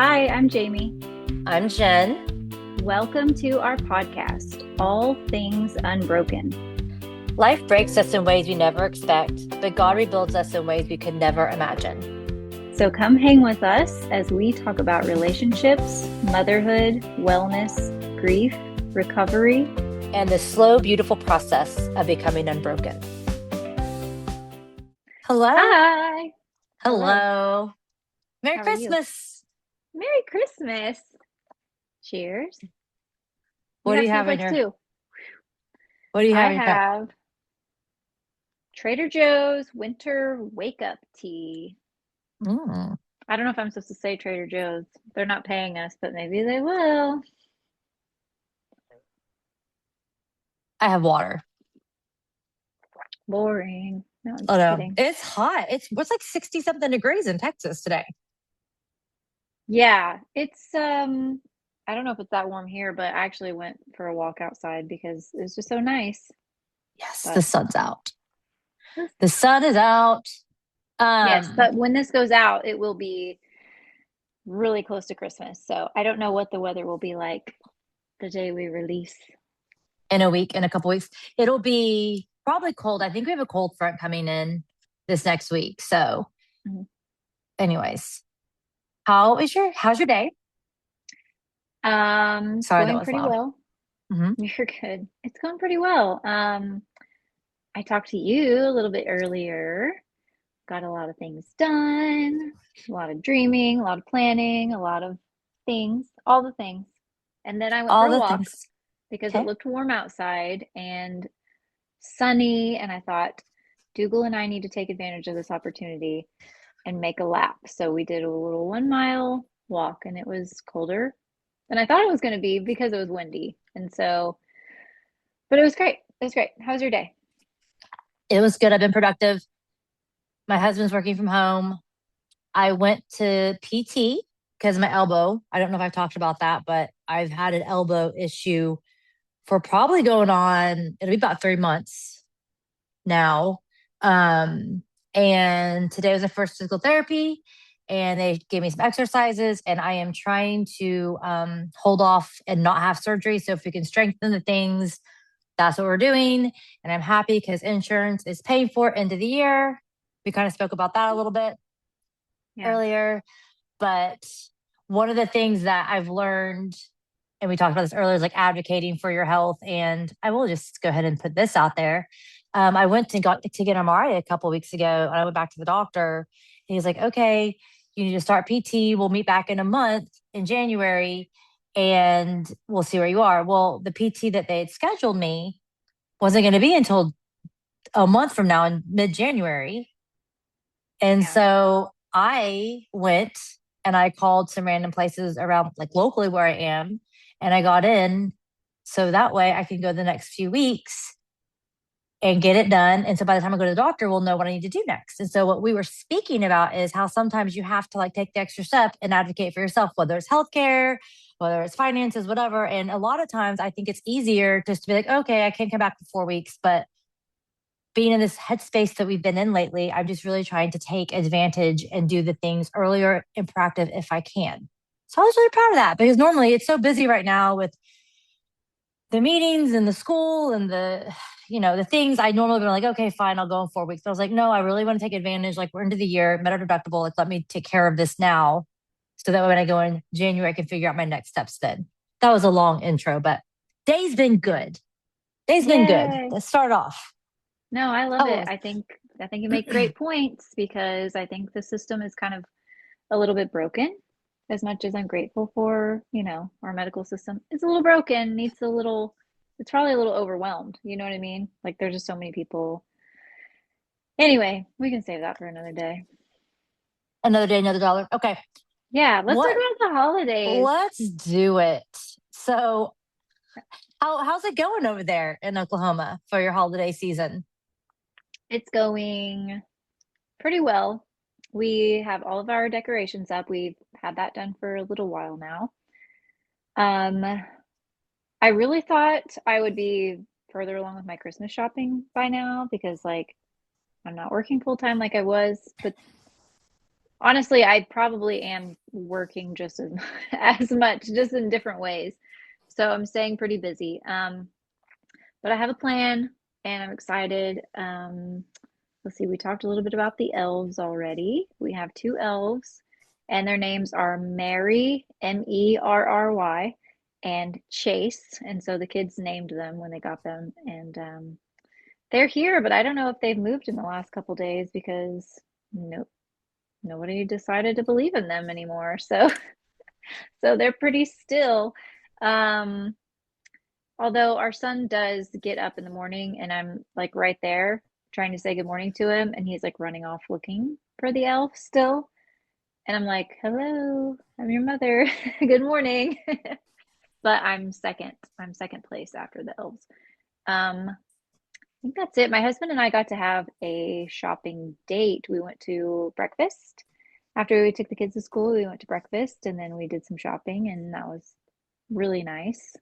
Hi, I'm Jamie. I'm Jen. Welcome to our podcast, All Things Unbroken. Life breaks us in ways we never expect, but God rebuilds us in ways we could never imagine. So come hang with us as we talk about relationships, motherhood, wellness, grief, recovery, And the slow, beautiful process of becoming unbroken. Hello. Hi. Hello. Hello. Merry How are you? Christmas. Merry Christmas. Cheers. We What do have you have in snowflakes your too. what do you have I in your cup? have Trader Joe's winter wake up tea. Mm. I don't know if I'm supposed to say Trader Joe's. They're not paying us, but maybe they will. I have water. Boring. No, I'm Oh just no. kidding. It's hot. It's like 60 something degrees in Texas today. Yeah, it's I don't know if it's that warm here, but I actually went for a walk outside because it was just so nice. Yes, the But sun's out. The sun is out. yes, Um, but when this goes out, it will be really close to Christmas. So I don't know what the weather will be like the day we release. in a week, in a couple weeks. It'll be probably cold. I think we have a cold front coming in this next week. So, Mhm. anyways, how's your day? It's Sorry, that going was pretty loud. well. Hmm. You're good. It's going pretty well. I talked to you a little bit earlier. Got a lot of things done, a lot of dreaming, a lot of planning, a lot of things, all the things. And then I went for All a the walk things. because it Okay. looked warm outside and sunny. And I thought, Dougal and I need to take advantage of this opportunity and make a lap. So we did a little 1 mile walk and it was colder than I thought it was going to be because it was windy. And so, but it was great. It was great. How was your day? It was good. I've been productive. My husband's working from home. I went to PT because my elbow, I don't know if I've talked about that, but I've had an elbow issue for probably going on, it'll be about 3 months now. Um, and today was the first physical therapy, and they gave me some exercises, and I am trying to hold off and not have surgery. So if we can strengthen the things, that's what we're doing. And I'm happy because insurance is paying for it end of the year. We kind of spoke about that a little bit Yeah. earlier, but one of the things that I've learned, and we talked about this earlier, is like advocating for your health. And I will just go ahead and put this out there. I went to got to get MRI a couple of weeks ago, and I went back to the doctor. And he's like, "Okay, you need to start PT. We'll meet back in a month in January, and we'll see where you are." Well, the PT that they had scheduled me wasn't going to be until a month from now in mid-January. And Yeah. so I went and I called some random places around, like locally where I am, and I got in. So that way I can go the next few weeks and get it done. And so by the time I go to the doctor, we'll know what I need to do next. And so what we were speaking about is how sometimes you have to like take the extra step and advocate for yourself, whether it's healthcare, whether it's finances, whatever. And a lot of times I think it's easier just to be like, okay, I can't come back for 4 weeks, but being in this headspace that we've been in lately, I'm just really trying to take advantage and do the things earlier and proactive if I can. So I was really proud of that because normally it's so busy right now with the meetings and the school and the things I normally would be like, okay, fine, I'll go in 4 weeks. But I was like, no, I really want to take advantage. Like we're into the year, met our deductible. Like let me take care of this now. So that when I go in January, I can figure out my next steps then. That was a long intro, but day's been Yeah. good. Day's been good. Yay. Let's start off. No, I love it. Oh, I think you make great points because I think the system is kind of a little bit broken. As much as I'm grateful for, our medical system, it's a little broken, needs a little, it's probably a little overwhelmed. You know what I mean? Like there's just so many people. Anyway, we can save that for another day. another day, another dollar. Okay. Yeah, let's talk What about the holidays. Let's do it. So, how's it going over there in Oklahoma for your holiday season? It's going pretty well. We have all of our decorations up. We've had that done for a little while now. Um, I really thought I would be further along with my Christmas shopping by now because, like, I'm not working full time like I was, but Honestly, I probably am working just as, as much, just in different ways. So I'm staying pretty busy. But I have a plan and I'm excited. Let's see, we talked a little bit about the elves already. We have two elves, and their names are Mary, Merry, and Chase. And so the kids named them when they got them. And they're here, but I don't know if they've moved in the last couple days because nope, nobody decided to believe in them anymore. So so they're pretty still. Um, Although our son does get up in the morning and I'm like right there trying to say good morning to him, and he's like running off looking for the elf still. And I'm like, hello, I'm your mother. Good morning. But I'm second. I'm second place after the elves. I think that's it. My husband and I got to have a shopping date. We went to breakfast. After we took the kids to school, we went to breakfast and then we did some shopping, and that was really nice.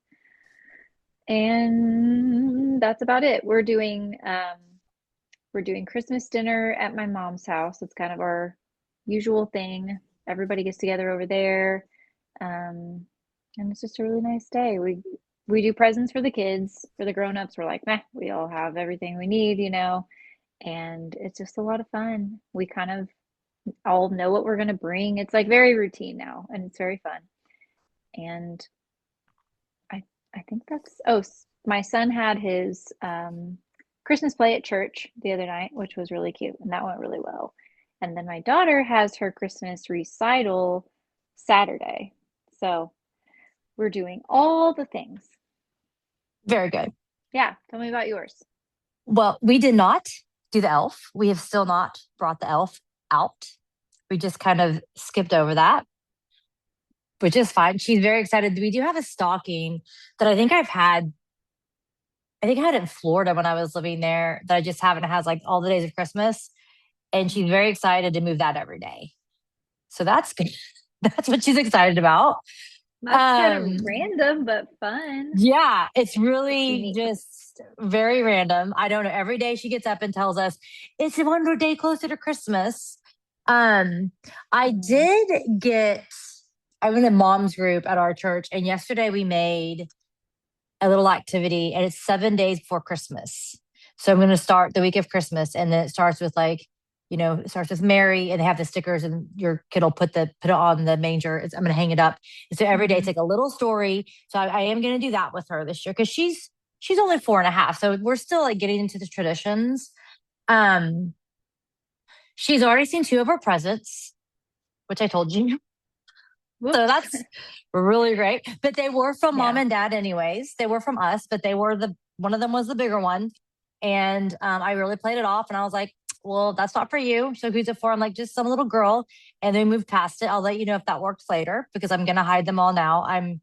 And that's about it. We're doing Christmas dinner at my mom's house. It's kind of our usual thing. Everybody gets together over there. Um, and it's just a really nice day. We do presents for the kids. For the grown-ups, we're like, meh, we all have everything we need, and it's just a lot of fun. We kind of all know what we're going to bring. It's like very routine now, and it's very fun. And I I think that's my son had his Christmas play at church the other night, which was really cute, and that went really well. And then my daughter has her Christmas recital Saturday. So we're doing all the things. Very good. Yeah, tell me about yours. Well, we did not do the elf. We have still not brought the elf out. We just kind of skipped over that, which is fine. She's very excited. We do have a stocking that I think I had it in Florida when I was living there that I just haven't has like all the days of Christmas. And she's very excited to move that every day. So that's good. That's what she's excited about. That's kind of Um, random but fun. yeah, it's It's really unique. just very random. I don't know. Every day she gets up and tells us it's one more day closer to Christmas. Um, I Mm, did get, I'm in a mom's group at our church, and yesterday we made a little activity, and it's 7 days before Christmas. So I'm going to start the week of Christmas, and then it starts with like, it starts with Mary, and they have the stickers, and your kid will put it on the manger. I'm going to hang it up. And so every day it's mhm. like a little story. So I am going to do that with her this year because she's only 4.5, so we're still like getting into the traditions. Um, she's already seen two of her presents, which I told you. So Whoops. that's really great. But they were from mom Yeah. and dad, anyways. They were from us, but they were one of them was the bigger one. And I really played it off, and I was like, well, that's not for you. So who's it for? I'm like, just some little girl. And then we moved past it. I'll let you know if that works later because I'm going to hide them all now. I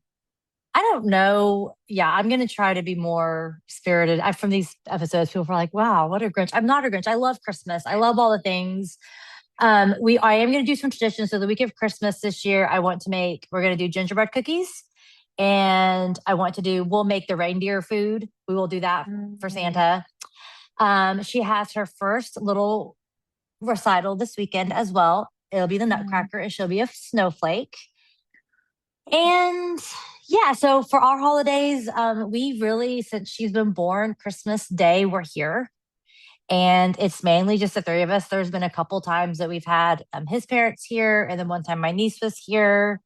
don't know. Yeah, I'm going to try to be more spirited. From these episodes, people were like, wow, what a Grinch. I'm not a Grinch. I love Christmas. I love all the things. I am going to do some traditions. So the week of Christmas this year, we're going to do gingerbread cookies, and we'll make the reindeer food. We will do that for Mm, Santa. She has her first little recital this weekend as well. It'll be the mm, Nutcracker, and she'll be a snowflake. And yeah, so for our holidays, we really, since she's been born, Christmas Day, we're here. And it's mainly just the three of us. There's been a couple times that we've had his parents here, and then one time my niece was here.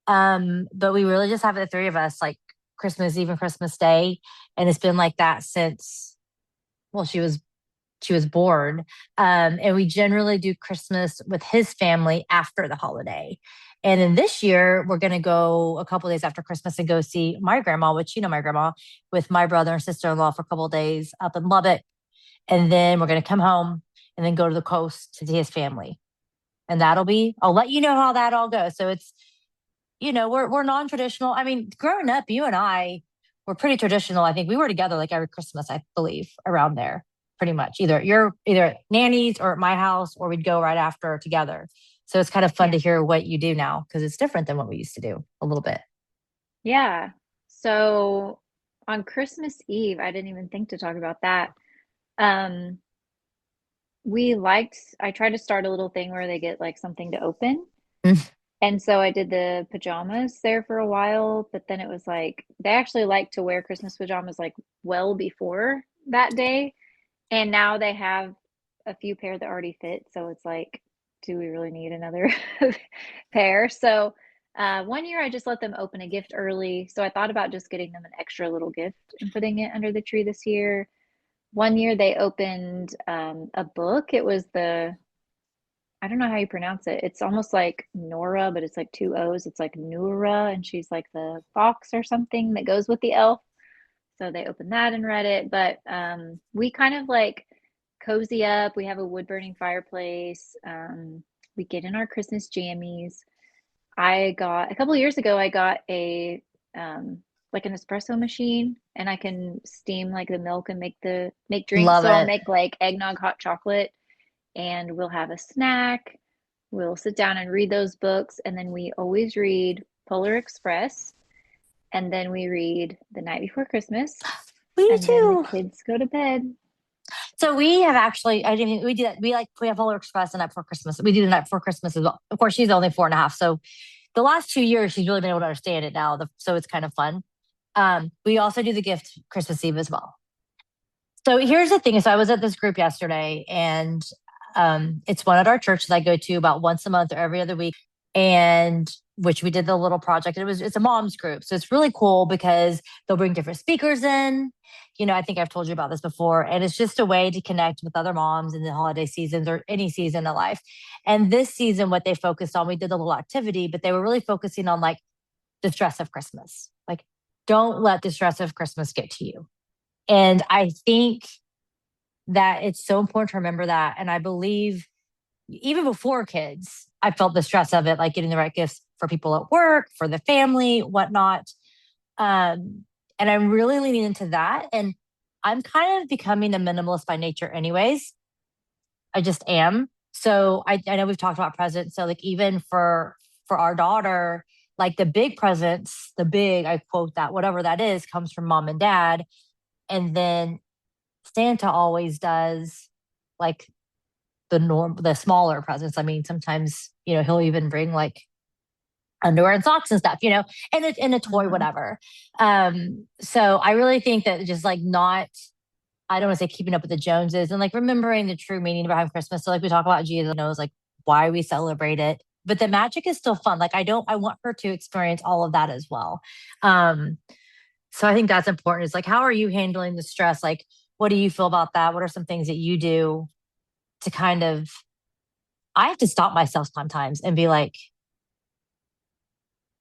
But we really just have the three of us, like Christmas Eve and Christmas Day, and it's been like that since well, she was born. And we generally do Christmas with his family after the holiday. And then this year, we're going to go a couple days after Christmas and go see my grandma, which my grandma, with my brother and sister in law for a couple of days up in Lubbock. And then we're going to come home and then go to the coast to see his family. And I'll let you know how that all goes. So we're non-traditional. I mean, growing up, you and I were pretty traditional. I think we were together like every Christmas, I believe, around there, pretty much. Either at nanny's or at my house, or we'd go right after together. So it's kind of fun yeah. to hear what you do now because it's different than what we used to do a little bit. Yeah. So on Christmas Eve, I didn't even think to talk about that. Um, I tried to start a little thing where they get like something to open. Mm, And so I did the pajamas there for a while, but then it was like they actually like to wear Christmas pajamas like well before that day. And now they have a few pair that already fit. So it's like, do we really need another pair? So one year I just let them open a gift early. So I thought about just getting them an extra little gift and putting it under the tree this year. One year they opened a book. It was I don't know how you pronounce it. It's almost like Nora, but it's like two O's. It's like Nura, and she's like the fox or something that goes with the elf. So they opened that and read it. But we kind of like cozy up. We have a wood burning fireplace. We get in our Christmas jammies. I got a couple of years ago, I got a like an espresso machine and I can steam like the milk and make drinks. love So I'll it. make like eggnog hot chocolate and we'll have a snack. We'll sit down and read those books. And then we always read Polar Express. And then we read The Night Before Christmas. We And then the too. kids go to bed. So we have actually, I didn't, we do that. We have Polar Express the night before Christmas. We do the night before Christmas as well. Of course, she's only 4.5. So the last 2 years, she's really been able to understand it now. So it's kind of fun. We also do the gift Christmas Eve as well. So here's the thing. So I was at this group yesterday, and it's one at our church that I go to about once a month or every other week, and which we did the little project. It's a mom's group, so it's really cool because they'll bring different speakers in. I think I've told you about this before, and it's just a way to connect with other moms in the holiday seasons or any season of life. And this season, what they focused on, we did a little activity, but they were really focusing on like the stress of Christmas. Like, don't let the stress of Christmas get to you. And I think that it's so important to remember that. And I believe even before kids, I felt the stress of it, like getting the right gifts for people at work, for the family, whatnot. And I'm really leaning into that. And I'm kind of becoming a minimalist by nature, anyways. I just am. So I know we've talked about presents. So like even for our daughter, like the big presents, the big, I quote that, whatever that is, comes from mom and dad. And then Santa always does like the smaller presents. I mean, sometimes, he'll even bring like underwear and socks and stuff, and a toy, Mm-hmm. whatever. So I really think that just like not, I don't want to say keeping up with the Joneses and like remembering the true meaning behind Christmas. So like we talk about Jesus knows like why we celebrate it, but the magic is still fun. Like I want her to experience all of that as well. Um, so I think that's important. It's like, how are you handling the stress? Like, what do you feel about that? What are some things that you do to kind of, I have to stop myself sometimes and be like,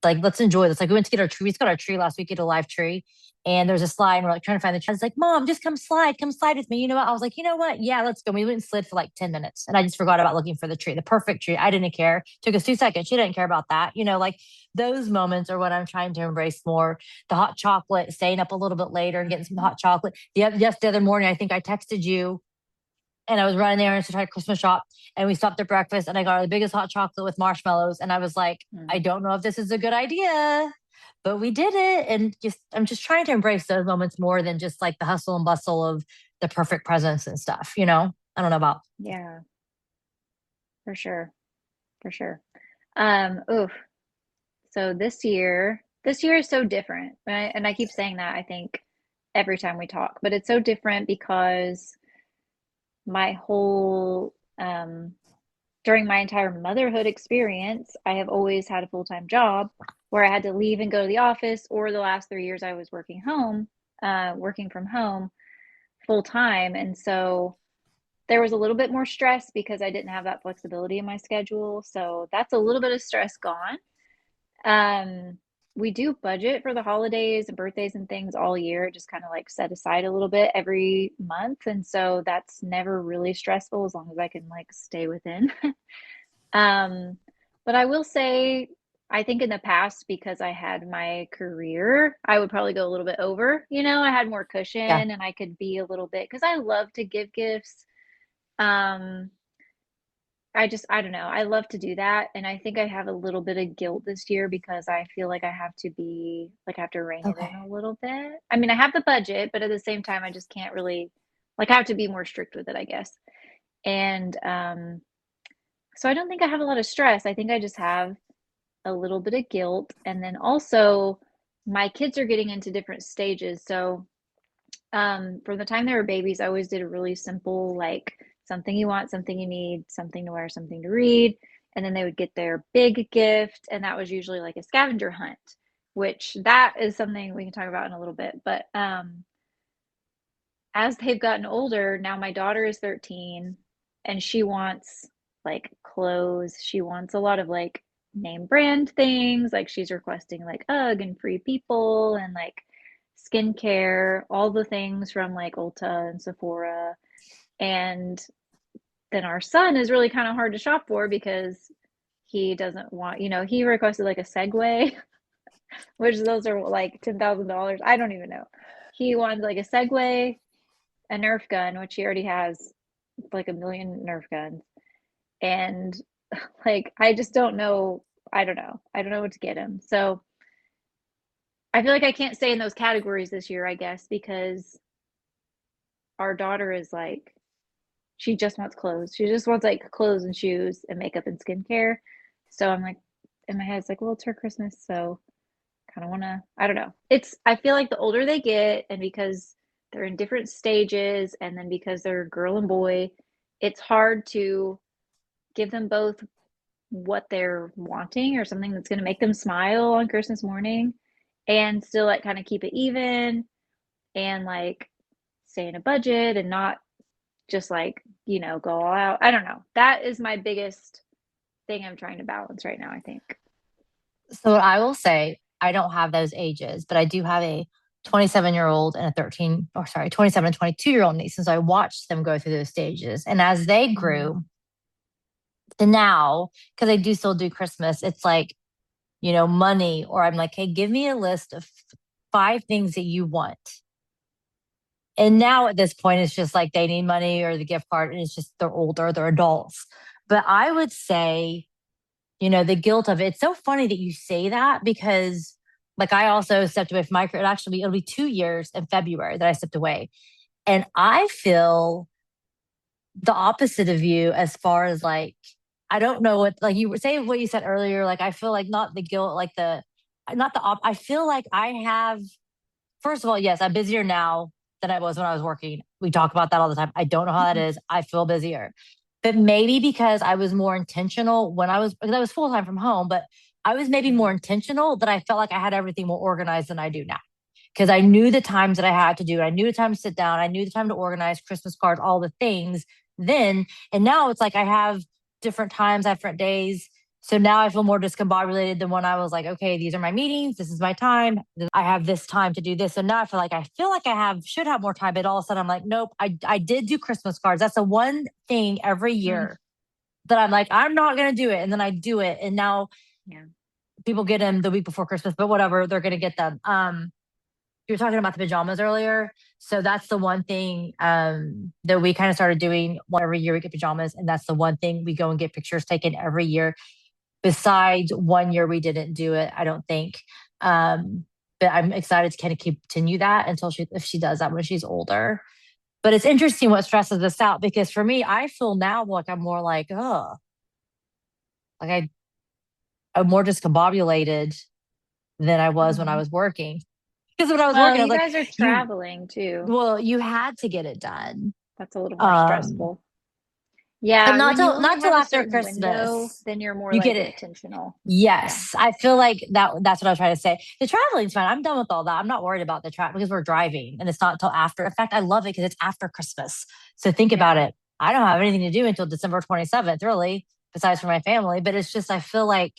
let's enjoy this. Like we went to get our tree. We just got our tree last week, get a live tree. And there's a slide and we're like trying to find the tree. I was like, Mom, just come slide with me. You know what? I was like, you know what? Yeah, let's go. We went and slid for like 10 minutes. And I just forgot about looking for the tree, the perfect tree. I didn't care. Took us 2 seconds. She didn't care about that. Like those moments are what I'm trying to embrace more. The hot chocolate, staying up a little bit later and getting some hot chocolate. The other morning, I think I texted you and I was running there and to try to Christmas shop. And we stopped at breakfast and I got the biggest hot chocolate with marshmallows. And I was like, I Mm. don't know if this is a good idea, but we did it. And I'm just trying to embrace those moments more than just like the hustle and bustle of the perfect presents and stuff, I don't know about. Yeah, for sure. For sure. Oof. So this year is so different. And I keep saying that, I think, every time we talk, but it's so different because my whole during my entire motherhood experience, I have always had a full-time job where I had to leave and go to the office, or the last 3 years I was working from home full time. And so there was a little bit more stress because I didn't have that flexibility in my schedule. So that's a little bit of stress gone. Um, we do budget for the holidays and birthdays and things all year, just kind of like set aside a little bit every month. And so that's never really stressful as long as I can like stay within. Um, but I will say, I think in the past, because I had my career, I would probably go a little bit over. I had more cushion Yeah. and I could be a little bit, because I love to give gifts. Um, I don't know. I love to do that. And I think I have a little bit of guilt this year because I feel like I have to be, like, I have to rein it Okay. in a little bit. I mean, I have the budget, but at the same time, I just can't really, like, I have to be more strict with it, I guess. And so I don't think I have a lot of stress. I think I just have a little bit of guilt. And then also, my kids are getting into different stages. So from the time they were babies, I always did a really simple, like something you want, something you need, something to wear, something to read. And then they would get their big gift, and that was usually like a scavenger hunt, which that is something we can talk about in a little bit. But as they've gotten older, now my daughter is 13 and she wants like clothes. She wants a lot of like name brand things. Like she's requesting like UGG and Free People and like skincare, all the things from like Ulta and Sephora. And then our son is really kind of hard to shop for because he doesn't want, he requested like a Segway, which those are like $10,000. I don't even know. He wanted like a Segway, a Nerf gun, which he already has like a million Nerf guns. And like, I just don't know. I don't know. I don't know what to get him. So I feel like I can't stay in those categories this year, I guess, because our daughter is like, she just wants clothes. She just wants like clothes and shoes and makeup and skincare. So I'm like, in my head, it's like, well, it's her Christmas. So kind of want to, I don't know. I feel like the older they get, and because they're in different stages, and then because they're girl and boy, it's hard to give them both what they're wanting or something that's going to make them smile on Christmas morning and still like kind of keep it even and like stay in a budget and not just like, go all out. I don't know. That is my biggest thing I'm trying to balance right now, I think. So I will say, I don't have those ages, but I do have a 27-year-old and a 13, or sorry, 27 and 22-year-old niece. And so I watched them go through those stages. And as they Mm-hmm. grew to now, because I do still do Christmas, it's like, money, or I'm like, hey, give me a list of 5 things that you want. And now at this point, it's just like they need money or the gift card, and it's just they're older, they're adults. But I would say, the guilt of it. It's so funny that you say that because, like, I also stepped away from my career. It'll be 2 years in February that I stepped away. And I feel the opposite of you as far as like, I don't know what, like you were saying what you said earlier. Like, I feel like not the guilt, like not the I feel like I have, first of all, yes, I'm busier now than I was when I was working. We talk about that all the time. I don't know how that Mm-hmm. is. I feel busier. But maybe because I was more intentional because I was full time from home, but I was maybe more intentional that I felt like I had everything more organized than I do now. Because I knew the times that I had to do it. I knew the time to sit down. I knew the time to organize Christmas cards, all the things then. And now it's like I have different times, different days. So now I feel more discombobulated than when I was like, okay, these are my meetings. This is my time. I have this time to do this. So now I feel like should have more time, but all of a sudden I'm like, nope, I did do Christmas cards. That's the one thing every Mm-hmm. year that I'm like, I'm not going to do it. And then I do it. And now Yeah. people get them the week before Christmas, but whatever, they're going to get them. You were talking about the pajamas earlier. So that's the one thing that we kind of started doing every year we get pajamas. And that's the one thing we go and get pictures taken every year. Besides one year we didn't do it, I don't think. Um, but I'm excited to kind of continue that until if she does that when she's older. But it's interesting what stresses us out because for me, I feel now like I'm more like, oh, like I'm more discombobulated than I was when I Mm-hmm. was working. Because when I was Well, working, I was you like, guys are you, traveling too. well, you had to get it done. That's a little more Um, stressful. but Yeah, when you only not have till a after certain window, Christmas. then you're more You get like it. intentional. Yeah. Yes, I feel like that's what I was trying to say. The traveling's fine. I'm done with all that. I'm not worried about the travel because we're driving and it's not until after. In fact, I love it because it's after Christmas. So think about Yeah. it. I don't have anything to do until December 27th, really, besides for my family. But it's just I feel like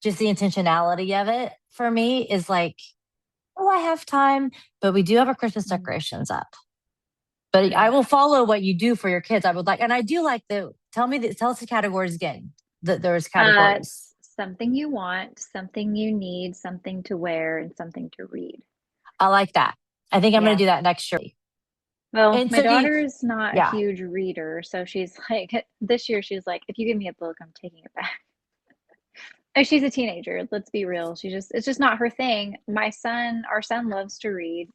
just the intentionality of it for me is like, oh, I have time, but we do have our Christmas Mm. decorations up. But I Yeah. will follow what you do for your kids. I would like, and I do like tell us the categories again. That there's Uh, categories. Something you want, something you need, something to wear, and something to read. I like that. I think I'm going to Yeah. do that next year. Well, And my so daughter is not a yeah, huge reader, so she's like, this year she's like, if you give me a book, I'm taking it back. And she's a teenager, let's be real. It's just not her thing. Our son loves to read.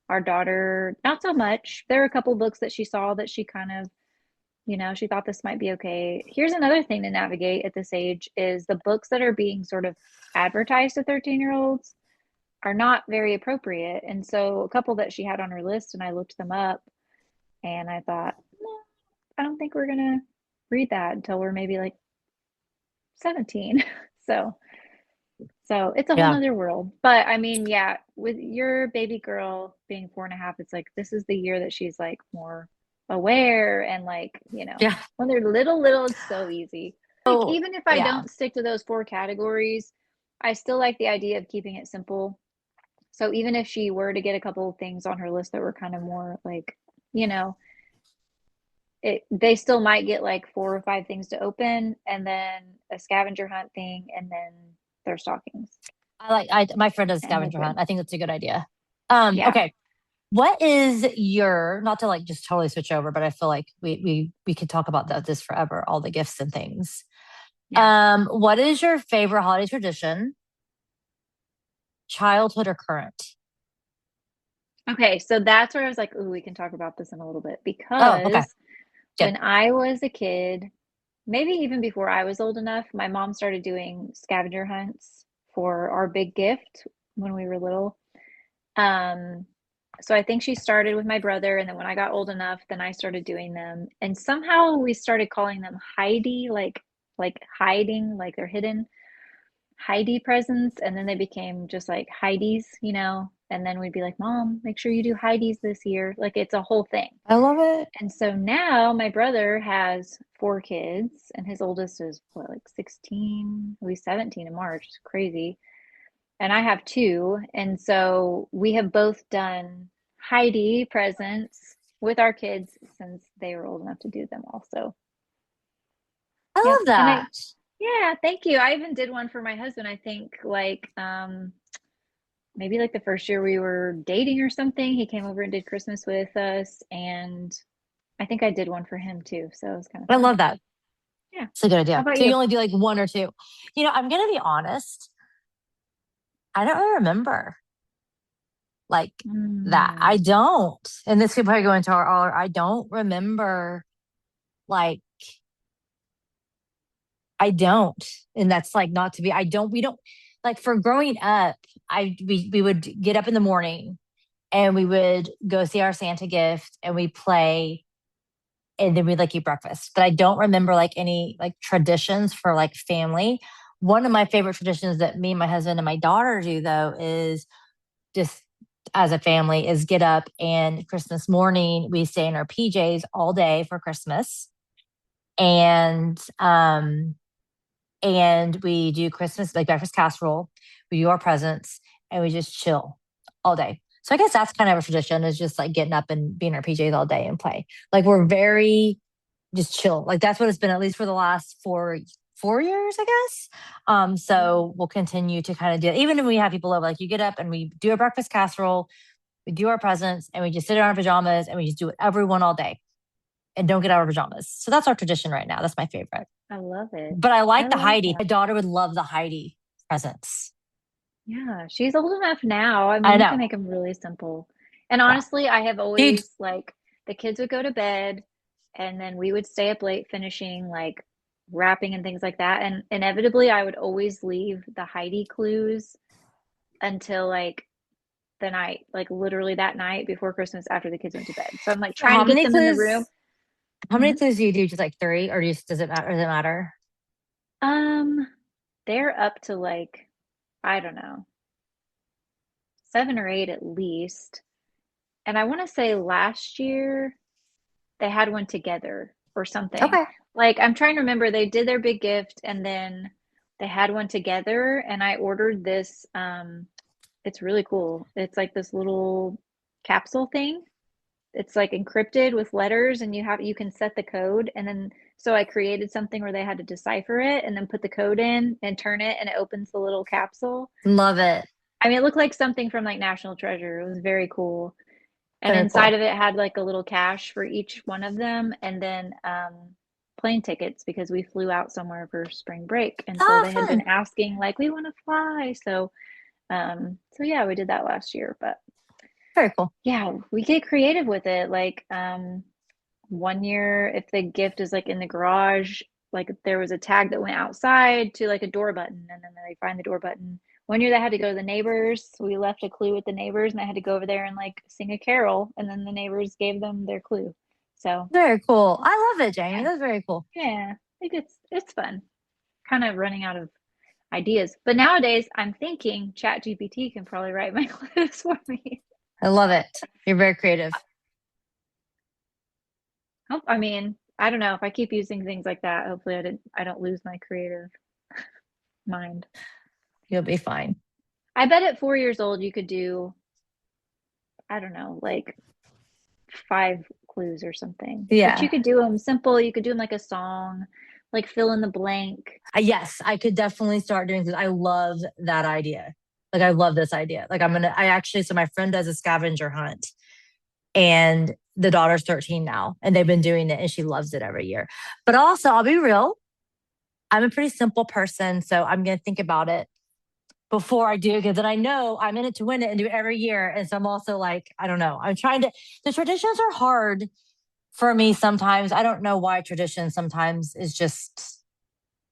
Our daughter, not so much. There are a couple books that she saw that she kind of She thought this might be okay. Here's another thing to navigate at this age is the books that are being sort of advertised to 13-year-olds are not very appropriate. And so a couple that she had on her list, and I looked them up, and I thought, no, I don't think we're gonna read that until we're maybe like 17. So it's a whole Yeah. nother world. But I mean, yeah, with your baby girl being 4.5, it's like this is the year that she's like more aware and like, Yeah. when they're little, it's so easy. Like Oh, even if I yeah. don't stick to those four categories, I still like the idea of keeping it simple. So even if she were to get a couple of things on her list that were kind of more like, you know, they still might get like four or five things to open and then a scavenger hunt thing and then their stockings My friend does and they're scavenger hunt. good. I think that's a good idea. Yeah. Okay. What is your, not to like just totally switch over, but I feel like we could talk about this forever, all the gifts and things. Yeah. What is your favorite holiday tradition, childhood or current? Okay, so that's where I was like, "Ooh, we can talk about this in a little bit," Oh, okay. because Good. when I was a kid, maybe even before I was old enough, my mom started doing scavenger hunts for our big gift when we were little. Um, so I think she started with my brother, and then when I got old enough, then I started doing them. And somehow we started calling them Heidi, like hiding, like they're hidden Heidi presents, and then they became just like Heidi's. And then we'd be like, Mom, make sure you do Heidi's this year. Like it's a whole thing. I love it. And so now my brother has four kids, and his oldest is what, like 16? He'll be 17 in March. It's crazy. And I have two. And so we have both done Heidi presents with our kids since they were old enough to do them also. I Yep. love And that. yeah, thank you. I even did one for my husband, I think like maybe like the first year we were dating or something. He came over and did Christmas with us, and I think I did one for him too. So it was kind of I fun. love that. Yeah. It's a good How idea. about So you you? only do like one or two. I'm gonna be honest. I don't really remember like that. Mm. I don't. And this could probably go into our I don't remember like I don't. And that's like not to be we don't like for growing up, we would get up in the morning and we would go see our Santa gift and we play and then we'd like eat breakfast. But I don't remember like any like traditions for like family. One of my favorite traditions that me, my husband, and my daughter do though is just as a family is get up and Christmas morning we stay in our PJs all day for Christmas. And we do Christmas like breakfast casserole. We do our presents and we just chill all day. So I guess that's kind of a tradition is just like getting up and being in our PJs all day and play. Like we're very just chill. Like that's what it's been at least for the last 4 years, I guess. So we'll continue to kind of do it. Even when we have people over, like you get up and we do a breakfast casserole, we do our presents, and we just sit in our pajamas and we just do it everyone all day and don't get out of our pajamas. So that's our tradition right now. That's my favorite. I love it. But I I like the love Heidi. that. My daughter would love the Heidi presents. Yeah, she's old enough now. I mean, I you can know. make them really simple. And Yeah. honestly, I have Dude, always like the kids would go to bed and then we would stay up late finishing like wrapping and things like that. And inevitably, I would always leave the Heidi clues until like the night, like literally that night before Christmas after the kids went to bed. So I'm like trying how to get many them in the room. clues? How many Mhm. clues do you do? Just like three, or does it matter? Does it matter? Um, they're up to like, I don't know, 7 or 8 at least. And I want to say last year they had one together or something. Okay. Like I'm trying to remember, they did their big gift and then they had one together, and I ordered this. It's really cool. It's like this little capsule thing. It's like encrypted with letters, and you can set the code, and then so I created something where they had to decipher it and then put the code in and turn it, and it opens the little capsule. Love it. I mean, it looked like something from like National Treasure. It was very cool. And Very inside cool. of it had like a little cache for each one of them, and then plane tickets because we flew out somewhere for spring break. And so Ah, they had been fun. asking, like, we want to fly. So yeah, we did that last year. But Very cool. yeah, we get creative with it. Like, one year, if the gift is like in the garage, like there was a tag that went outside to like a door button, and then they find the door button. One year they had to go to the neighbors. So we left a clue with the neighbors, and they had to go over there and like sing a carol, and then the neighbors gave them their clue. So Very cool. I love it, Jamie. yeah, That's very cool. yeah, I think it's fun. Kind of running out of ideas, but nowadays I'm thinking ChatGPT can probably write my clues for me. I love it. You're very creative. I mean, I don't know if I keep using things like that. Hopefully, I don't lose my creative mind. You'll be fine. I bet at 4 years old you could do, I don't know, like 5 clues or something. But you Yeah. could do them simple. You could do them like a song, like fill in the blank. Yes, I could definitely start doing this. I love that idea. Like, I love this idea. Like, I actually, so my friend does a scavenger hunt, and the daughter's 13 now, and they've been doing it, and she loves it every year. But also, I'll be real, I'm a pretty simple person. So I'm going to think about it before I do, because then I know I'm in it to win it and do it every year. And so I'm also like, I don't know. The traditions are hard for me sometimes. I don't know why tradition sometimes is just,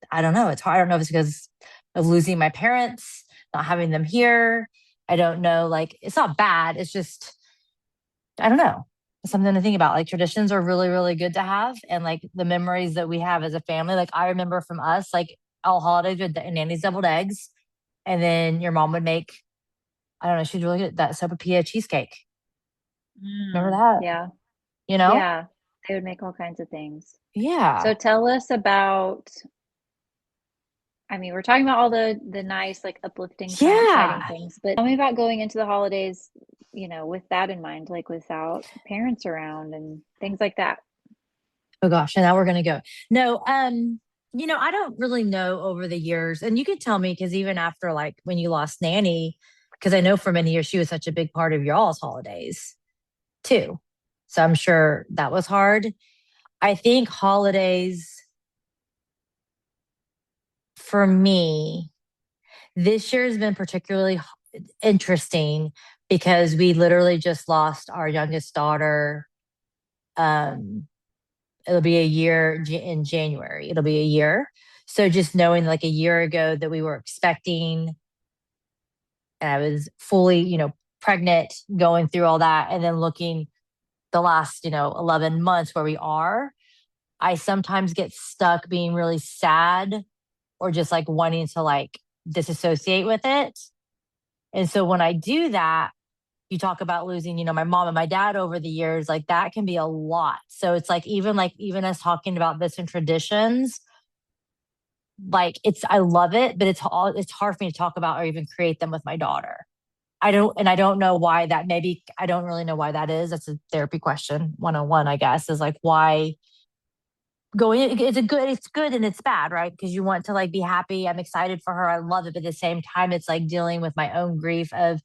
I don't know. It's hard. I don't know if it's because of losing my parents, not having them here. I don't know. Like, it's not bad. It's just, I don't know. It's something to think about. Like, traditions are really, really good to have. And like the memories that we have as a family, like I remember from us, like all holidays with the Nanny's deviled eggs. And then your mom would make, I don't know, she's really good at that sopapilla cheesecake. Remember that? Yeah. You know? Yeah. They would make all kinds of things. Yeah. So tell us about, I mean, we're talking about all the nice, like uplifting, fun, exciting Yeah. things, but tell me about going into the holidays, with that in mind, like without parents around and things like that. Oh gosh, and now we're gonna go. No, I don't really know over the years, and you could tell me because even after like when you lost Nanny, because I know for many years she was such a big part of y'all's holidays too. So I'm sure that was hard. I think holidays for me this year has been particularly interesting because we literally just lost our youngest daughter. Um, it'll be a year in January. It'll be a year. So just knowing like a year ago that we were expecting, and I was fully, pregnant, going through all that, and then looking the last, 11 months where we are, I sometimes get stuck being really sad or just like wanting to like disassociate with it. And so when I do that, you talk about losing, my mom and my dad over the years, like that can be a lot. So it's like even us talking about this in traditions, like I love it, but it's hard for me to talk about or even create them with my daughter. I don't know why that, maybe I don't really know why that is. That's a therapy question 101, I guess, is like why going it's good and it's bad, right? Because you want to like be happy. I'm excited for her. I love it. But at the same time, it's like dealing with my own grief of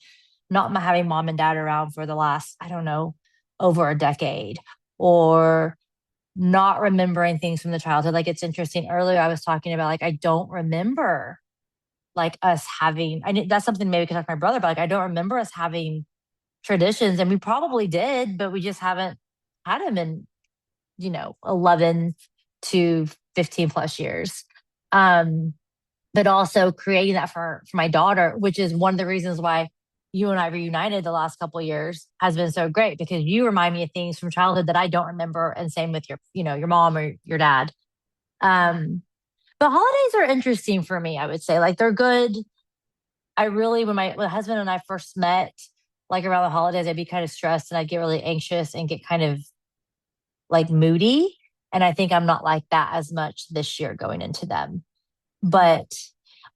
not having mom and dad around for the last, I don't know, over a decade, or not remembering things from the childhood. Like it's interesting. Earlier, I was talking about like I don't remember like us having. That's something maybe I could talk to my brother, but like I don't remember us having traditions, and we probably did, but we just haven't had them in 11 to 15 plus years. Um, but also creating that for my daughter, which is one of the reasons why you and I reunited the last couple of years has been so great because you remind me of things from childhood that I don't remember, and same with your mom or your dad. Um, but holidays are interesting for me. I would say like they're good. I really when my husband and I first met, like around the holidays, I'd be kind of stressed and I'd get really anxious and get kind of like moody. And I think I'm not like that as much this year going into them. But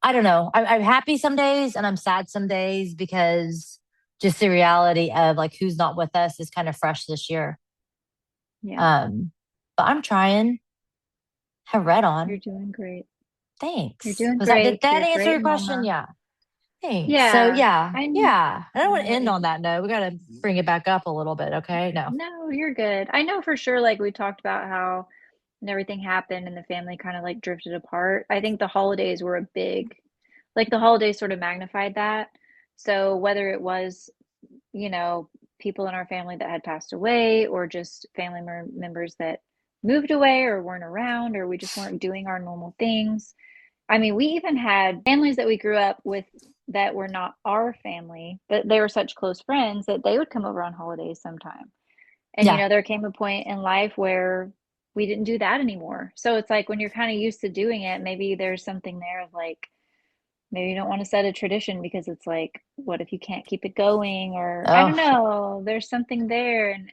I don't know. I'm happy some days and I'm sad some days because just the reality of like who's not with us is kind of fresh this year. Yeah, Um, but I'm trying. Have read you're on. doing great. You're Thanks. doing Was that did great. that You're a answer great your question? mama. Yeah. Thanks. So Yeah, yeah, I yeah. I don't want to know end it. on that note. We got to bring it back up a little bit. Okay. No. No, you're good. I know for sure, like we talked about how and everything happened and the family kind of like drifted apart. I think the holidays were a big, like the holidays sort of magnified that. So whether it was, you know, people in our family that had passed away, or just family members that moved away or weren't around, or we just weren't doing our normal things. I mean, we even had families that we grew up with that were not our family, but they were such close friends that they would come over on holidays sometime. And, Yeah. there came a point in life where we didn't do that anymore. So it's like when you're kind of used to doing it, maybe there's something there of like, maybe you don't want to set a tradition because it's like, what if you can't keep it going? Or I don't Oh, know, there's something there. And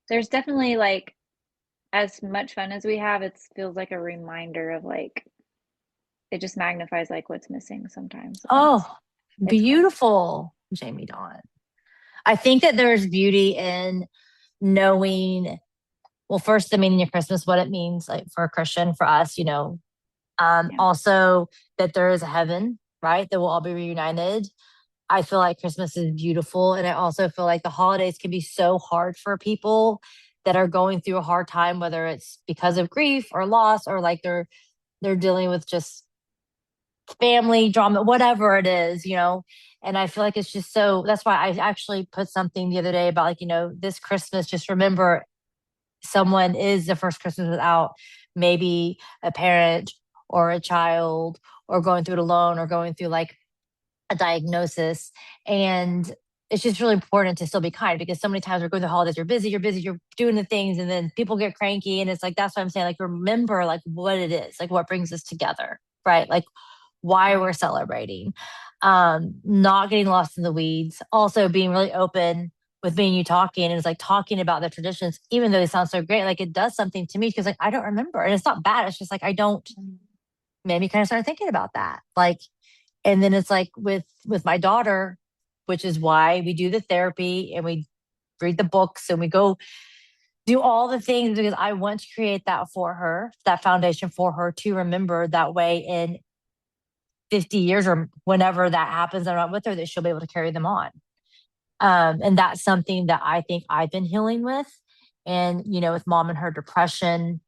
there's definitely like, as much fun as we have, it feels like a reminder of like, it just magnifies like what's missing sometimes. And oh, it's hard. beautiful, Jamie Dawn. I think that there's beauty in knowing, well, first, the meaning of Christmas, what it means like for a Christian, for us, Yeah. also that there is a heaven, right? That we'll all be reunited. I feel like Christmas is beautiful. And I also feel like the holidays can be so hard for people that are going through a hard time, whether it's because of grief or loss, or like they're dealing with just family drama, whatever it is. And I feel like it's just so, that's why I actually put something the other day about like, this Christmas, just remember someone is the first Christmas without maybe a parent or a child, or going through it alone, or going through like a diagnosis. And it's just really important to still be kind, because so many times we're going through the holidays, you're busy, you're doing the things, and then people get cranky. And it's like, that's what I'm saying. Like, remember like what it is, like what brings us together, right? Like why we're celebrating. Not getting lost in the weeds, also being really open with me and you talking, and it's like talking about the traditions, even though they sound so great, like it does something to me, because like I don't remember. And it's not bad, it's just like I don't, Mm. maybe kind of start thinking about that. Like, and then it's like with my daughter, which is why we do the therapy and we read the books and we go do all the things, because I want to create that for her, that foundation for her to remember that way in 50 years or whenever that happens. I'm not with her, that she'll be able to carry them on. And that's something that I think I've been healing with. And, with mom and her depression,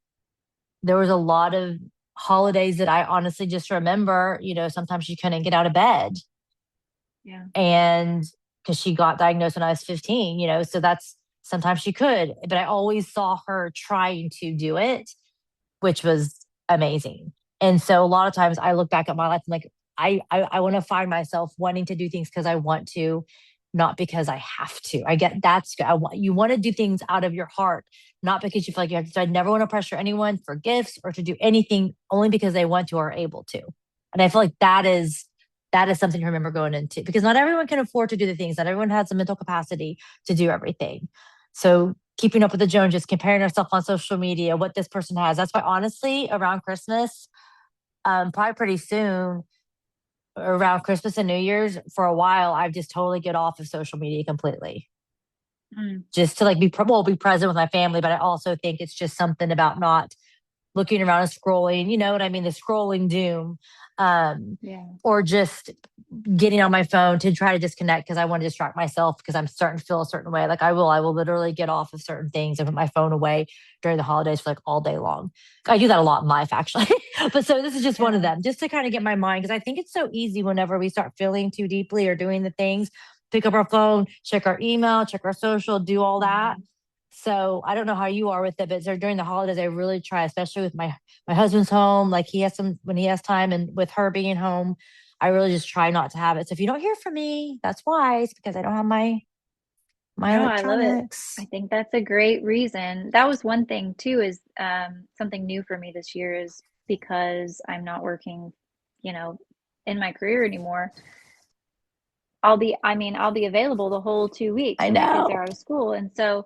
there was a lot of holidays that I honestly just remember, sometimes she couldn't get out of bed. Yeah. And because she got diagnosed when I was 15, so that's, sometimes she could, but I always saw her trying to do it, which was amazing. And so a lot of times I look back at my life and like, I want to find myself wanting to do things because I want to, not because I have to. I get that's good. You want to do things out of your heart, not because you feel like you have to. So I never want to pressure anyone for gifts or to do anything only because they want to or are able to. And I feel like that is something to remember going into, because not everyone can afford to do the things. Not everyone has the mental capacity to do everything. So keeping up with the Joneses, comparing ourselves on social media, what this person has. That's why honestly, around Christmas, probably pretty soon, around Christmas and New Year's, for a while, I've just totally get off of social media completely. Mm. Just to like be present with my family. But I also think it's just something about not looking around and scrolling, you know what I mean? The scrolling doom. Yeah. Or just getting on my phone to try to disconnect because I want to distract myself because I'm starting to feel a certain way. Like I will literally get off of certain things and put my phone away during the holidays for like all day long. I do that a lot in life actually. But so this is just one of Yeah. them, just to kind of get my mind, because I think it's so easy whenever we start feeling too deeply or doing the things, pick up our phone, check our email, check our social, do all that. Mhm. So I don't know how you are with it, but so during the holidays, I really try, especially with my husband's home. Like he has some when he has time, and with her being home, I really just try not to have it. So if you don't hear from me, that's why. It's because I don't have my No, I love it. I electronics. think that's a great reason. That was one thing too, is something new for me this year is because I'm not working, you know, in my career anymore. I'll be available the whole 2 weeks I when my kids know. are out of school. And so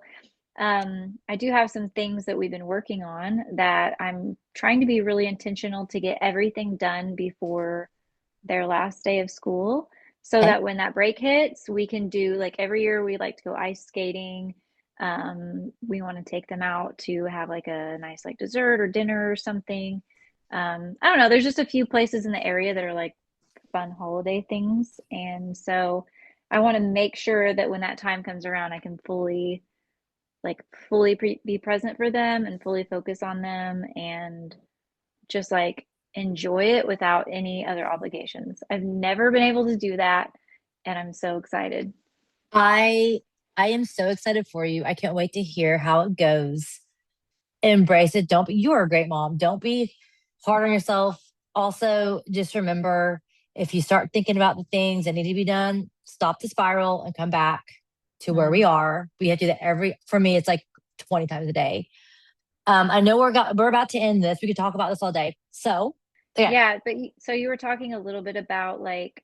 I do have some things that we've been working on that I'm trying to be really intentional to get everything done before their last day of school so Okay. that when that break hits, we can do like every year we like to go ice skating. We want to take them out to have like a nice like dessert or dinner or something. I don't know, there's just a few places in the area that are like fun holiday things. And so I want to make sure that when that time comes around, I can be present for them and fully focus on them and just like enjoy it without any other obligations. I've never been able to do that, and I'm so excited. I I am so excited for you. I can't wait to hear how it goes. Embrace it. Don't be, you are a great mom. Don't be hard on yourself. Also, just remember if you start thinking about the things that need to be done, stop the spiral and come back to where we Mm. are. We have to do that for me, it's like 20 times a day. I know we're about to end this. We could talk about this all day. So, yeah, Yeah, but so you were talking a little bit about like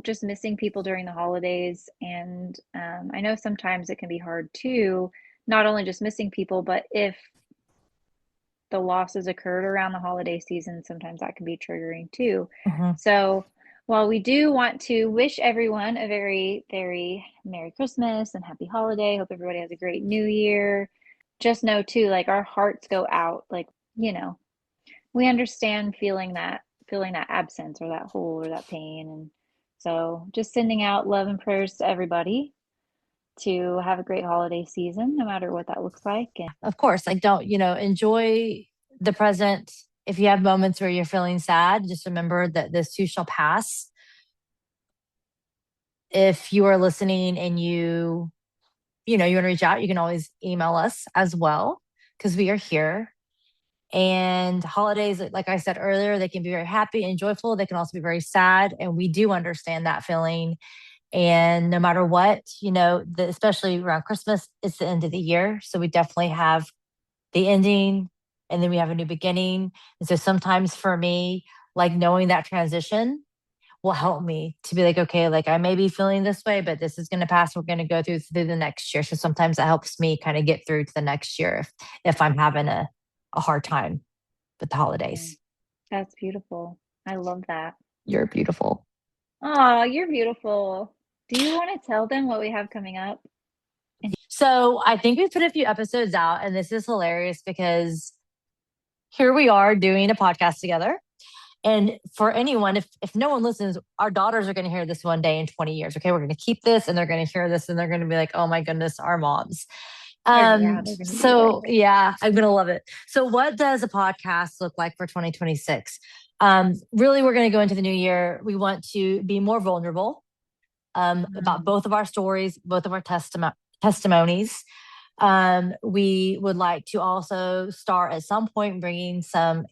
just missing people during the holidays. And I know sometimes it can be hard too, not only just missing people, but if the losses occurred around the holiday season, sometimes that can be triggering too. mhm, So, while we do want to wish everyone a very, very Merry Christmas and Happy Holiday, hope everybody has a great New Year. Just know too, like our hearts go out, like, you know, we understand feeling that absence or that hole or that pain. And so just sending out love and prayers to everybody to have a great holiday season, no matter what that looks like. And of course, like don't, enjoy the present. If you have moments where you're feeling sad, just remember that this too shall pass. If you are listening and you want to reach out, you can always email us as well because we are here. And holidays, like I said earlier, they can be very happy and joyful. They can also be very sad. And we do understand that feeling. And no matter what, especially around Christmas, it's the end of the year. So we definitely have the ending and then we have a new beginning. And so sometimes for me, like knowing that transition will help me to be like, okay, like I may be feeling this way, but this is going to pass. We're going to go through the next year. So sometimes that helps me kind of get through to the next year if I'm having a hard time with the mm, holidays. that's beautiful. I love that. You're beautiful. Oh, you're beautiful. Do you want to tell them what we have coming up? So I think we put a few episodes out, and this is hilarious because here we are doing a podcast together. And for anyone, if no one listens, our daughters are going to hear this one day in 20 years. Okay, we're going to keep this, and they're going to hear this, and they're going to be like, "Oh my goodness, our moms." They're gonna be So like, yeah, I'm going to love it. So what does a podcast look like for 2026? Really, we're going to go into the new year. We want to be more vulnerable about mm, both of our stories, both of our testimonies. We would like to also start at some point bringing some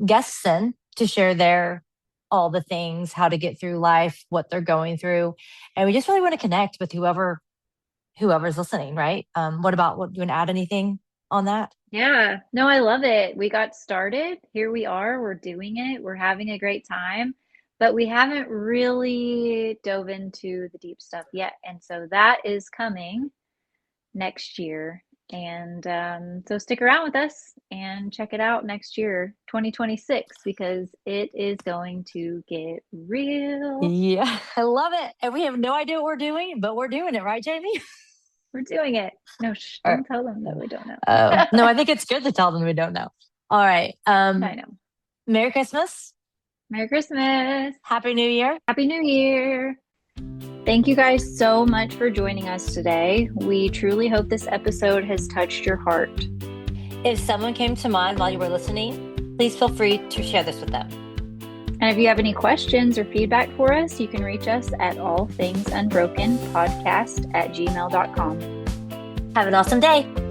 guests in to share all the things, how to get through life, what they're going through, and we just really want to connect with whoever's listening. Right? What do you want to add anything on that? yeah, no, I love it. We got started. Here we are. We're doing it. We're having a great time, but we haven't really dove into the deep stuff yet. And so that is coming next year. And so stick around with us and check it out next year, 2026, because it is going to get real. Yeah, I love it, and we have no idea what we're doing, but we're doing it, right, Jamie? We're doing it. No, shh, don't tell them that we don't know. Oh, no, I think it's good to tell them we don't know. All right. I know. Merry Christmas. Merry Christmas. Happy New Year. Happy New Year. Thank you guys so much for joining us today. We truly hope this episode has touched your heart. If someone came to mind while you were listening, please feel free to share this with them. And if you have any questions or feedback for us, you can reach us at allthingsunbrokenpodcast@gmail.com. Have an awesome day.